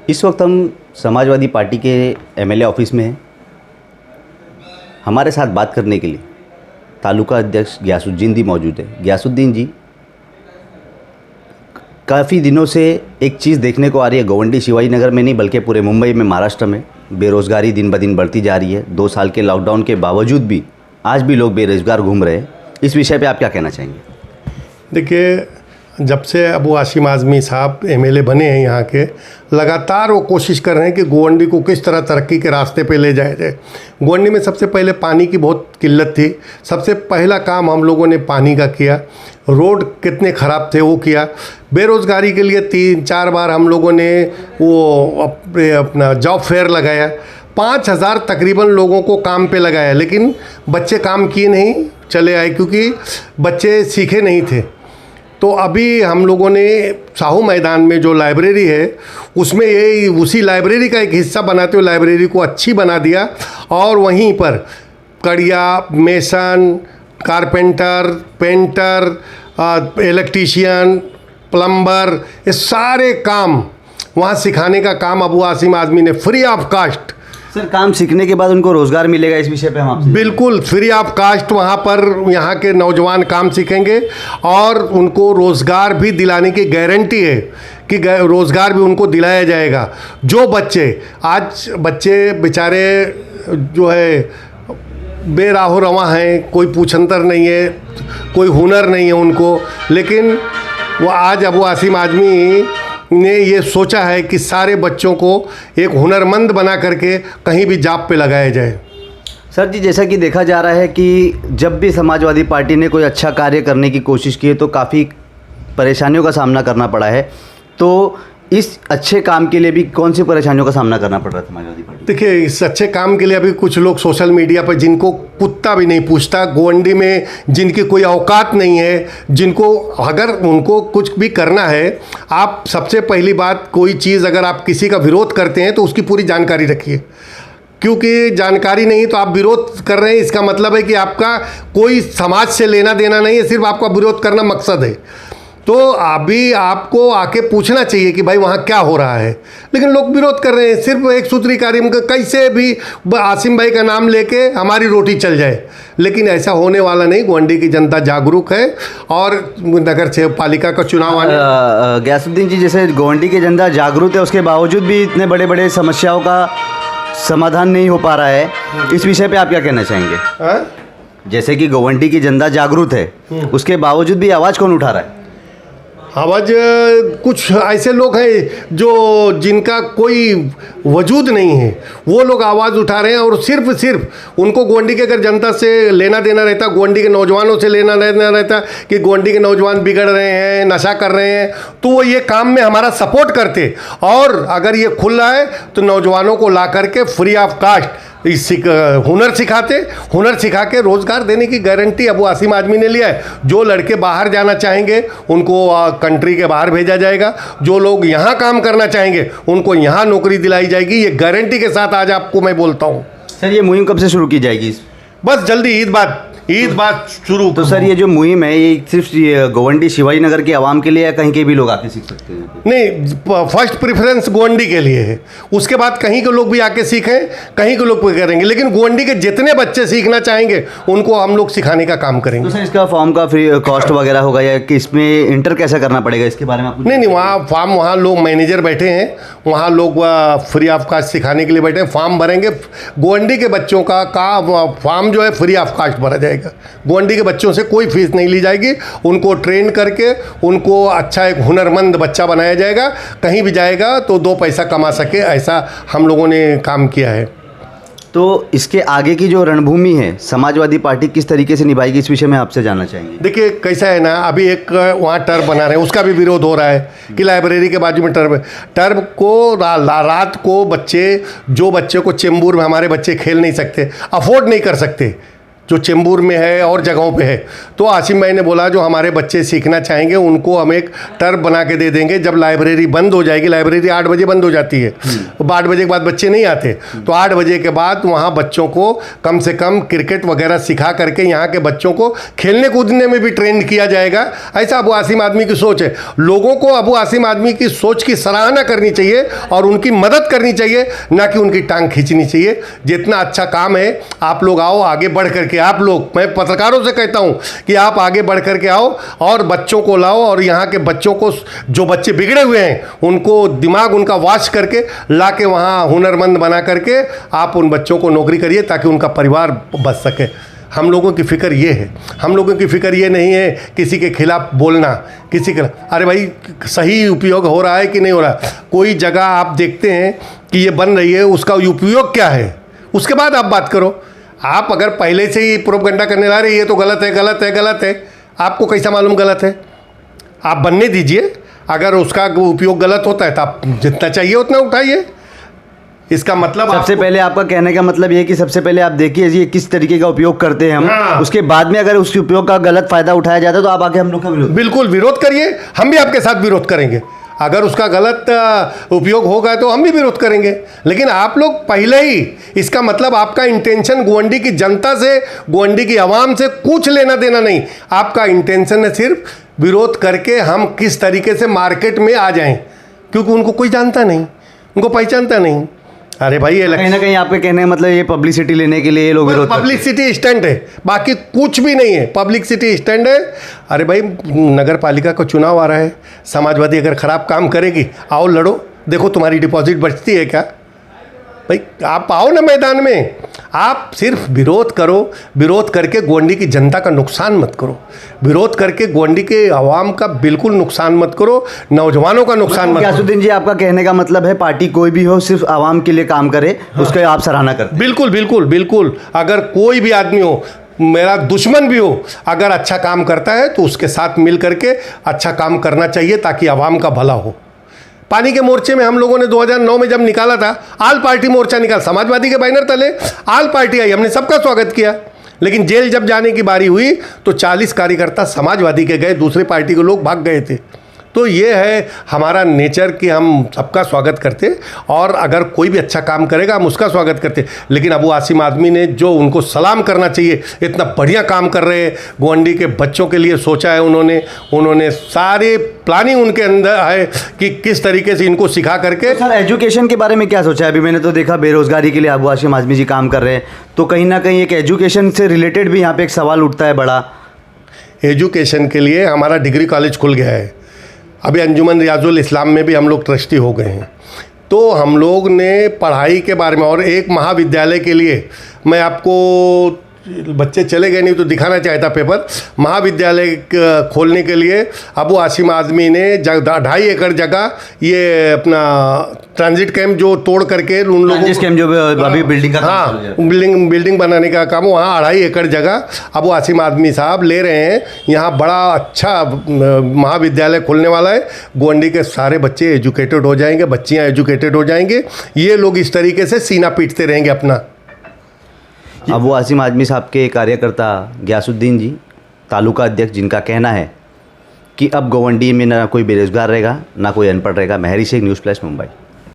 इस वक्त हम समाजवादी पार्टी के एमएलए ऑफिस में हैं। हमारे साथ बात करने के लिए तालुका अध्यक्ष गयासुद्दीन जी मौजूद है। गयासुद्दीन जी, काफ़ी दिनों से एक चीज़ देखने को आ रही है, गोवंडी शिवाजी नगर में नहीं बल्कि पूरे मुंबई में, महाराष्ट्र में बेरोज़गारी दिन ब दिन बढ़ती जा रही है। 2 साल के लॉकडाउन के बावजूद भी आज भी लोग बेरोज़गार घूम रहे हैं। इस विषय पे आप क्या कहना चाहेंगे? देखिए, जब से अबू आसिम आज़मी साहब एमएलए बने हैं यहाँ के, लगातार वो कोशिश कर रहे हैं कि गोवंडी को किस तरह तरक्की के रास्ते पे ले जाया जाए। गोवंडी में सबसे पहले पानी की बहुत किल्लत थी। सबसे पहला काम हम लोगों ने पानी का किया। रोड कितने ख़राब थे वो किया। बेरोज़गारी के लिए 3-4 बार हम लोगों ने वो अपना जॉब फेयर लगाया। 5000 तकरीबन लोगों को काम पे लगाया, लेकिन बच्चे काम किए नहीं, चले आए, क्योंकि बच्चे सीखे नहीं थे। तो अभी हम लोगों ने साहू मैदान में जो लाइब्रेरी है उसमें ये उसी लाइब्रेरी का एक हिस्सा बनाते हुए लाइब्रेरी को अच्छी बना दिया, और वहीं पर कड़िया, mason, carpenter, painter, electrician, plumber, ये सारे काम वहाँ सिखाने का काम अबू आसिम आज़मी ने फ्री ऑफ कास्ट। सर, काम सीखने के बाद उनको रोज़गार मिलेगा, इस विषय पे हम आपसे? बिल्कुल फ्री ऑफ कास्ट वहाँ पर यहाँ के नौजवान काम सीखेंगे और उनको रोज़गार भी दिलाने की गारंटी है कि रोज़गार भी उनको दिलाया जाएगा। जो बच्चे बेचारे जो है बेराहो रवां हैं, कोई पूछंतर नहीं है, कोई हुनर नहीं है उनको, लेकिन वो आज अबू आसिम आज़मी ने ये सोचा है कि सारे बच्चों को एक हुनरमंद बना करके कहीं भी जॉब पे लगाया जाए। सर जी, जैसा कि देखा जा रहा है कि जब भी समाजवादी पार्टी ने कोई अच्छा कार्य करने की कोशिश की है तो काफ़ी परेशानियों का सामना करना पड़ा है। तो इस अच्छे काम के लिए भी कौन सी परेशानियों का सामना करना पड़ रहा है समाजवादी पार्टी? देखिए, इस अच्छे काम के लिए अभी कुछ लोग सोशल मीडिया पर, जिनको कुत्ता भी नहीं पूछता, गोवंडी में जिनकी कोई औकात नहीं है, जिनको अगर उनको कुछ भी करना है, आप सबसे पहली बात, कोई चीज़ अगर आप किसी का विरोध करते हैं तो उसकी पूरी जानकारी रखिए, क्योंकि जानकारी नहीं तो आप विरोध कर रहे हैं, इसका मतलब है कि आपका कोई समाज से लेना देना नहीं है, सिर्फ आपका विरोध करना मकसद है। तो अभी आपको आके पूछना चाहिए कि भाई वहाँ क्या हो रहा है, लेकिन लोग विरोध कर रहे हैं सिर्फ एक सूत्री कार्य में, कैसे भी आसिम भाई का नाम लेके हमारी रोटी चल जाए। लेकिन ऐसा होने वाला नहीं। गोवंडी की जनता जागरूक है और नगर से पालिका का चुनाव आने। गयासुद्दीन जी, जैसे गोवंडी की जनता जागरूक है, उसके बावजूद भी इतने बड़े बड़े समस्याओं का समाधान नहीं हो पा रहा है, इस विषय पर आप क्या कहना चाहेंगे? जैसे कि गोवंडी की जनता जागरूक है, उसके बावजूद भी आवाज़ कौन उठा रहा है? आवाज़ कुछ ऐसे लोग हैं जो जिनका कोई वजूद नहीं है, वो लोग आवाज़ उठा रहे हैं, और सिर्फ उनको गोवंडी के अगर जनता से लेना देना रहता, गोवंडी के नौजवानों से लेना देना रहता कि गोवंडी के नौजवान बिगड़ रहे हैं, नशा कर रहे हैं, तो वो ये काम में हमारा सपोर्ट करते। और अगर ये खुल रहा है तो नौजवानों को ला करके फ्री ऑफ कास्ट हुनर सिखा के रोज़गार देने की गारंटी अबू आसिम आज़मी ने लिया है। जो लड़के बाहर जाना चाहेंगे उनको कंट्री के बाहर भेजा जाएगा, जो लोग यहाँ काम करना चाहेंगे उनको यहाँ नौकरी दिलाई जाएगी। ये गारंटी के साथ आज आपको मैं बोलता हूँ। सर, ये मुहिम कब से शुरू की जाएगी? बस जल्दी ईद बाद शुरू। तो सर, ये जो मुहिम है ये सिर्फ गोवंडी शिवाजी नगर के आवाम के लिए या कहीं के भी लोग आके सीख सकते हैं? नहीं, फर्स्ट प्रेफरेंस गोवंडी के लिए है, उसके बाद कहीं के लोग भी आके सीखें, कहीं के लोग करेंगे, लेकिन गोवंडी के जितने बच्चे सीखना चाहेंगे उनको हम लोग सिखाने का काम करेंगे। तो सर, इसका फॉर्म का फ्री कॉस्ट वगैरह होगा या कि इसमें इंटर कैसे करना पड़ेगा, इसके बारे में आप? नहीं, वहाँ लोग मैनेजर बैठे हैं, वहाँ लोग फ्री ऑफ कास्ट सिखाने के लिए बैठे हैं। फॉर्म भरेंगे, गोवंडी के बच्चों का फॉर्म जो है फ्री ऑफ कास्ट भरा जाएगा। गोवंडी के बच्चों से कोई फीस नहीं ली जाएगी, उनको ट्रेन करके उनको अच्छा एक हुनरमंद बच्चा बनाया जाएगा, कहीं भी जाएगा तो 2 पैसा कमा सके, ऐसा हम लोगों ने काम किया है। तो इसके आगे की जो रणभूमि है समाजवादी पार्टी किस तरीके से निभाएगी, इस विषय में आपसे जानना चाहेंगे। देखिए, कैसा है ना, अभी एक वहाँ टर्ब बना रहे हैं, उसका भी विरोध हो रहा है कि लाइब्रेरी के बाजू में टर्ब को रात को बच्चे को चेंबूर में हमारे बच्चे खेल नहीं सकते, अफोर्ड नहीं कर सकते, जो चेंबूर में है और जगहों पे है। तो आसिम भाई ने बोला जो हमारे बच्चे सीखना चाहेंगे उनको हम एक टर्फ बना के दे देंगे। जब लाइब्रेरी बंद हो जाएगी, लाइब्रेरी 8 बजे बंद हो जाती है, 8 बजे के बाद बच्चे नहीं आते, तो 8 बजे के बाद वहाँ बच्चों को कम से कम क्रिकेट वगैरह सिखा करके यहाँ के बच्चों को खेलने कूदने में भी ट्रेन किया जाएगा। ऐसा अबू आसिम आदमी की सोच है। लोगों को अबू आसिम आदमी की सोच की सराहना करनी चाहिए और उनकी मदद करनी चाहिए, ना कि उनकी टांग खींचनी चाहिए। जितना अच्छा काम है आप लोग आओ आगे बढ़ करके, आप लोग, मैं पत्रकारों से कहता हूं कि आप आगे बढ़ करके आओ और बच्चों को लाओ और यहाँ के बच्चों को, जो बच्चे बिगड़े हुए हैं उनको दिमाग उनका वॉश करके ला के वहाँ हुनरमंद बना करके आप उन बच्चों को नौकरी करिए ताकि उनका परिवार बच सके। हम लोगों की फ़िक्र ये है, हम लोगों की फ़िक्र ये नहीं है किसी के खिलाफ बोलना, किसी के, अरे भाई सही उपयोग हो रहा है कि नहीं हो रहा। कोई जगह आप देखते हैं कि ये बन रही है, उसका उपयोग क्या है, उसके बाद आप बात करो। आप अगर पहले से ही प्रोपगंडा करने ला रहे ये तो गलत है, गलत है, गलत है, आपको कैसा मालूम गलत है? आप बनने दीजिए, अगर उसका उपयोग गलत होता है तो आप जितना चाहिए उतना उठाइए। इसका मतलब सबसे पहले आपका कहने का मतलब ये है कि सबसे पहले आप देखिए ये किस तरीके का उपयोग करते हैं हम, हाँ। उसके बाद में अगर उसके उपयोग का गलत फायदा उठाया जाता है तो आप आके हम लोग का विरोध, बिल्कुल विरोध करिए, हम भी आपके साथ विरोध करेंगे। अगर उसका गलत उपयोग होगा तो हम भी विरोध करेंगे, लेकिन आप लोग पहले ही, इसका मतलब आपका इंटेंशन गोवंडी की जनता से, गोवंडी की आवाम से कुछ लेना देना नहीं। आपका इंटेंशन है सिर्फ विरोध करके हम किस तरीके से मार्केट में आ जाएं, क्योंकि उनको कोई जानता नहीं, उनको पहचानता नहीं। अरे भाई कहीं ना कहीं आपके कहने का मतलब ये पब्लिसिटी लेने के लिए ये लोग विरोध करते हैं। पब्लिसिटी स्टंट है, बाकी कुछ भी नहीं है, पब्लिसिटी स्टंट है। अरे भाई नगर पालिका का चुनाव आ रहा है, समाजवादी अगर ख़राब काम करेगी, आओ लड़ो, देखो तुम्हारी डिपॉजिट बचती है क्या। भाई आप आओ ना मैदान में, आप सिर्फ विरोध करो, विरोध करके गोवंडी की जनता का नुकसान मत करो, विरोध करके गोवंडी के आवाम का बिल्कुल नुकसान मत करो, नौजवानों का नुकसान मत करो। गयासुद्दीन जी, आपका कहने का मतलब है पार्टी कोई भी हो सिर्फ आवाम के लिए काम करे, उसका आप सराहना करते हैं। बिल्कुल बिल्कुल बिल्कुल, अगर कोई भी आदमी हो, मेरा दुश्मन भी हो, अगर अच्छा काम करता है तो उसके साथ मिल करके अच्छा काम करना चाहिए ताकि आवाम का भला हो। पानी के मोर्चे में हम लोगों ने 2009 में जब निकाला था, आल पार्टी मोर्चा निकाला, समाजवादी के बैनर तले आल पार्टी आई, हमने सबका स्वागत किया। लेकिन जेल जब जाने की बारी हुई तो 40 कार्यकर्ता समाजवादी के गए, दूसरे पार्टी के लोग भाग गए थे। तो ये है हमारा नेचर कि हम सबका स्वागत करते, और अगर कोई भी अच्छा काम करेगा हम उसका स्वागत करते। लेकिन अबू आसिम आदमी ने जो, उनको सलाम करना चाहिए, इतना बढ़िया काम कर रहे हैं, गोवंडी के बच्चों के लिए सोचा है उन्होंने सारे प्लानिंग उनके अंदर है कि किस तरीके से इनको सिखा करके। सर एजुकेशन के बारे में क्या सोचा है? अभी मैंने तो देखा बेरोजगारी के लिए अबू आसिम आजमी जी काम कर रहे हैं, तो कहीं ना कहीं एक एजुकेशन से रिलेटेड भी यहाँ पे एक सवाल उठता है बड़ा। एजुकेशन के लिए हमारा डिग्री कॉलेज खुल गया है, अभी अंजुमन रियाजुल इस्लाम में भी हम लोग ट्रस्टी हो गए हैं। तो हम लोग ने पढ़ाई के बारे में, और एक महाविद्यालय के लिए, मैं आपको, बच्चे चले गए नहीं तो दिखाना चाहता पेपर, महाविद्यालय खोलने के लिए अबू आसिम आजमी ने 2.5 एकड़ जगह, ये अपना ट्रांजिट कैंप जो तोड़ करके उन लोगों को, जो अभी बिल्डिंग का, हाँ बिल्डिंग बनाने का काम, वहाँ 2.5 एकड़ जगह अबू आसिम आदमी साहब ले रहे हैं। यहाँ बड़ा अच्छा महाविद्यालय खुलने वाला है, गोवंडी के सारे बच्चे एजुकेटेड हो जाएंगे, बच्चियाँ एजुकेटेड हो जाएंगे। ये लोग इस तरीके से सीना पीटते रहेंगे अपना। अबू आसिम आजमी साहब के कार्यकर्ता गयासुद्दीन जी, तालुका अध्यक्ष, जिनका कहना है कि अब गोवंडी में ना कोई बेरोजगार रहेगा ना कोई अनपढ़ रहेगा। महरी शेख, न्यूज़ फ्लैश, मुंबई।